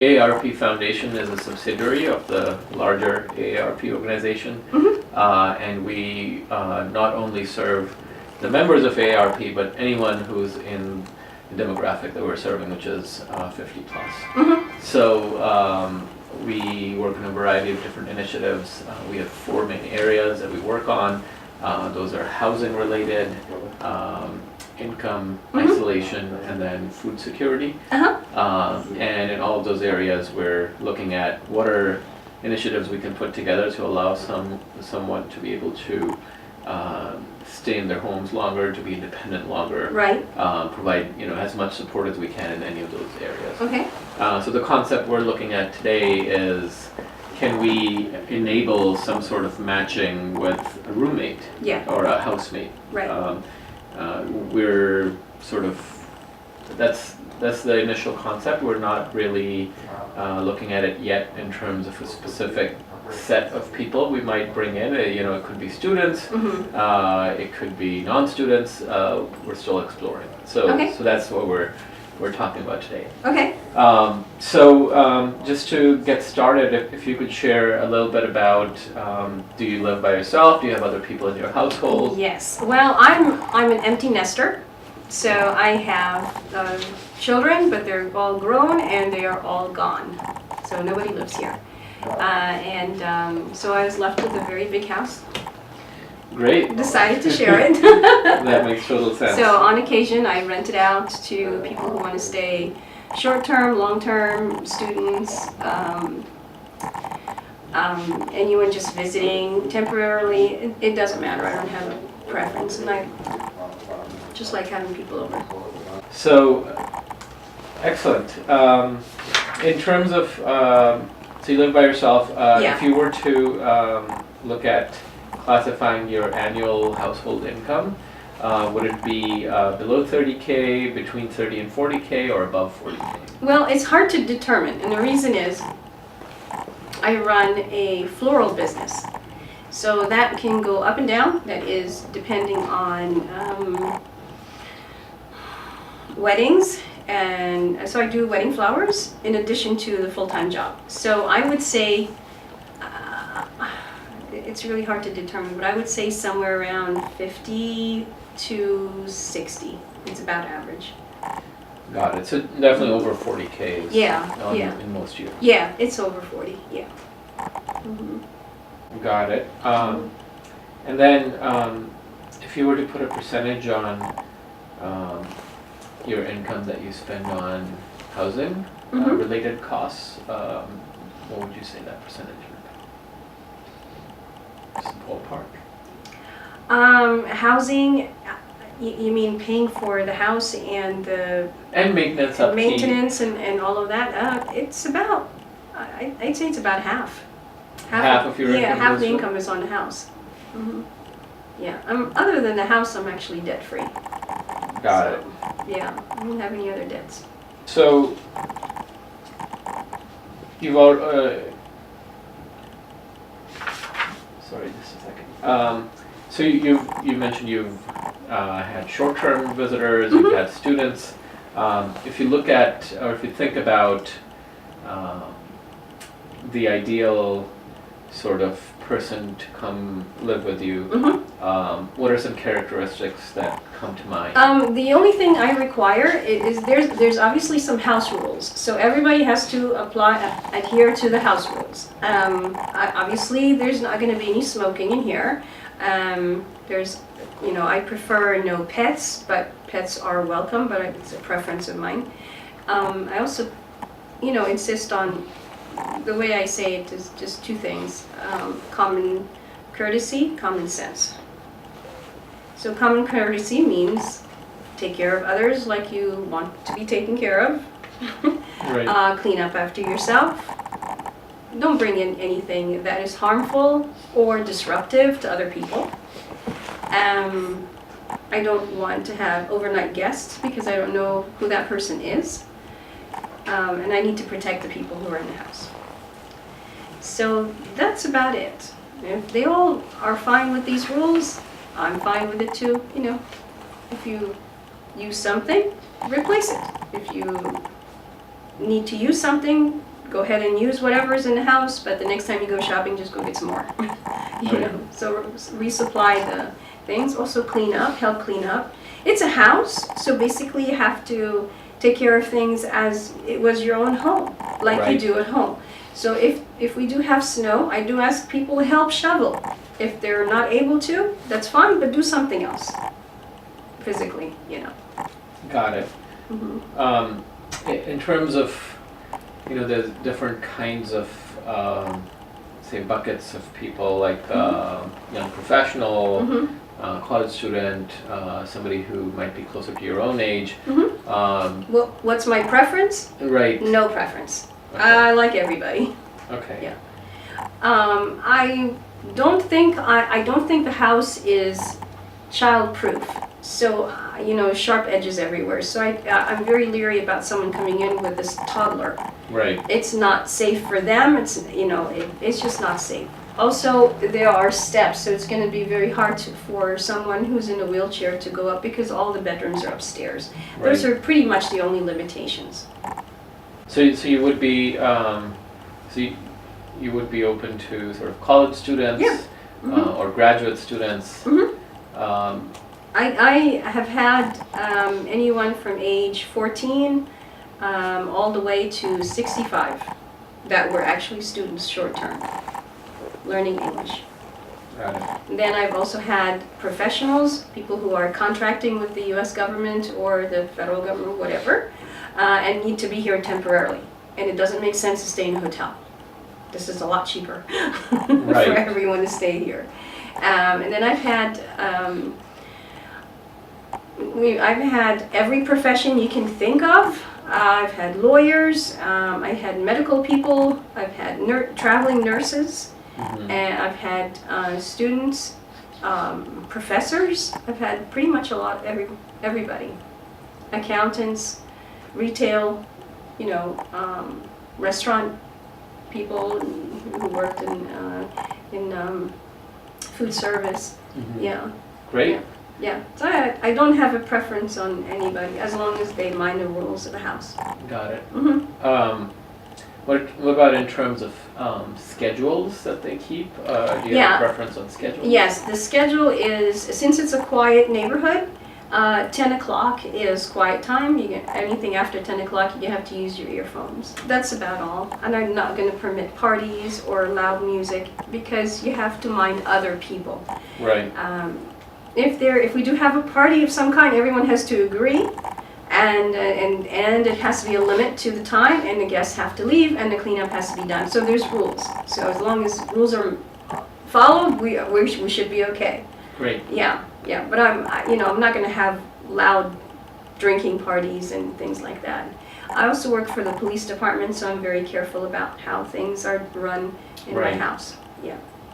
AARP Foundation is a subsidiary of the larger AARP organization, and we not only serve the members of AARP, but anyone who's in the demographic that we're serving, which is 50 plus. So we work on a variety of different initiatives. We have 4 main areas that we work on. Those are housing related, income, isolation, and then food security. And in all of those areas, we're looking at what are initiatives we can put together to allow someone to be able to stay in their homes longer, to be independent longer, provide as much support as we can in any of those areas. Okay. So the concept we're looking at today is, can we enable some sort of matching with a roommate or a housemate? Right. We're sort of, that's the initial concept. We're not really looking at it yet in terms of a specific set of people we might bring in. It could be students, it could be non-students. We're still exploring. So that's what we're talking about today. Okay. So just to get started, if you could share a little bit about, do you live by yourself? Do you have other people in your household? Yes. Well, I'm an empty nester, so I have children, but they're all grown and they are all gone. So nobody lives here. So I was left with a very big house. Great. Decided to share it. That makes total sense. So on occasion I rent it out to people who want to stay short-term, long-term, students, anyone just visiting temporarily. It doesn't matter. I don't have a preference, and I just like having people over. So, excellent. In terms of, so you live by yourself. If you were to look at classifying your annual household income, would it be below 30K, between 30 and 40K, or above 40K? Well, it's hard to determine, and the reason is I run a floral business. So that can go up and down. That is depending on weddings, and so I do wedding flowers in addition to the full-time job. So I would say, it's really hard to determine, but I would say somewhere around 50 to 60. It's about average. Got it. So definitely over 40K in most years. Yeah, it's over 40, yeah. Got it. And then if you were to put a percentage on your income that you spend on housing related costs, what would you say that percentage would be? Just ballpark. Housing, you mean paying for the house and the maintenance, and all of that? It's about, I'd say it's about half. Half of your income? Yeah, half the income is on the house. Yeah, other than the house, I'm actually debt-free. Got it. Yeah, I don't have any other debts. So, you've all, sorry, just a second. So you mentioned you've had short-term visitors, you've had students. If you look at, or if you think about the ideal sort of person to come live with you, what are some characteristics that come to mind? The only thing I require is there's obviously some house rules. So everybody has to adhere to the house rules. Obviously there's not going to be any smoking in here. I prefer no pets, but pets are welcome, but it's a preference of mine. I also, insist on, the way I say it is just 2 things: common courtesy, common sense. So common courtesy means take care of others like you want to be taken care of. Right. Clean up after yourself. Don't bring in anything that is harmful or disruptive to other people. I don't want to have overnight guests because I don't know who that person is. And I need to protect the people who are in the house. So that's about it. If they all are fine with these rules, I'm fine with it too. If you use something, replace it. If you need to use something, go ahead and use whatever's in the house, but the next time you go shopping, just go get some more. You know, so resupply the things, also clean up, help clean up. It's a house, so basically you have to take care of things as it was your own home, like you Right. do at home. So if we do have snow, I do ask people to help shovel. If they're not able to, that's fine, but do something else physically, you know. Got it. Mhm. In terms of, you know, there's different kinds of, say, buckets of people, like young professional, Mhm. College student, somebody who might be closer to your own age. Mhm. Well, what's my preference? Right. No preference. Okay. I like everybody. Okay. Yeah. I don't think the house is child-proof. So, you know, sharp edges everywhere. So I'm very leery about someone coming in with this toddler. Right. It's not safe for them. It's, you know, it's just not safe. Also, there are steps, so it's going to be very hard for someone who's in a wheelchair to go up because all the bedrooms are upstairs. Those Right. are pretty much the only limitations. So you would be, you would be open to sort of college students, Yeah. Mhm. or graduate students. Mhm. Um, I have had anyone from age 14 all the way to 65 that were actually students short-term, learning English. got it. Then I've also had professionals, people who are contracting with the US government or the federal government, whatever, and need to be here temporarily. And it doesn't make sense to stay in a hotel. This is a lot cheaper Right. for everyone to stay here. And then I've had every profession you can think of. I've had lawyers, I've had medical people, I've had traveling nurses, Mhm. and I've had students, professors. I've had pretty much everybody. Accountants, retail, you know, restaurant people who worked in food service. Mhm. Yeah. Great. Yeah, so I don't have a preference on anybody as long as they mind the rules of the house. Got it. Mm-hmm. What about in terms of schedules that they keep? Do you have a preference on schedule? Yes, the schedule is, since it's a quiet neighborhood, 10 o'clock is quiet time. You get anything after 10 o'clock, you have to use your earphones. That's about all. And I'm not going to permit parties or loud music because you have to mind other people. Right. If we do have a party of some kind, everyone has to agree, and it has to be a limit to the time, and the guests have to leave, and the cleanup has to be done. So there's rules. So as long as rules are followed, we should be okay. Great. Yeah. But I'm not going to have loud drinking parties and things like that. I also work for the police department, so I'm very careful about how things are run in my Right. house. Yeah.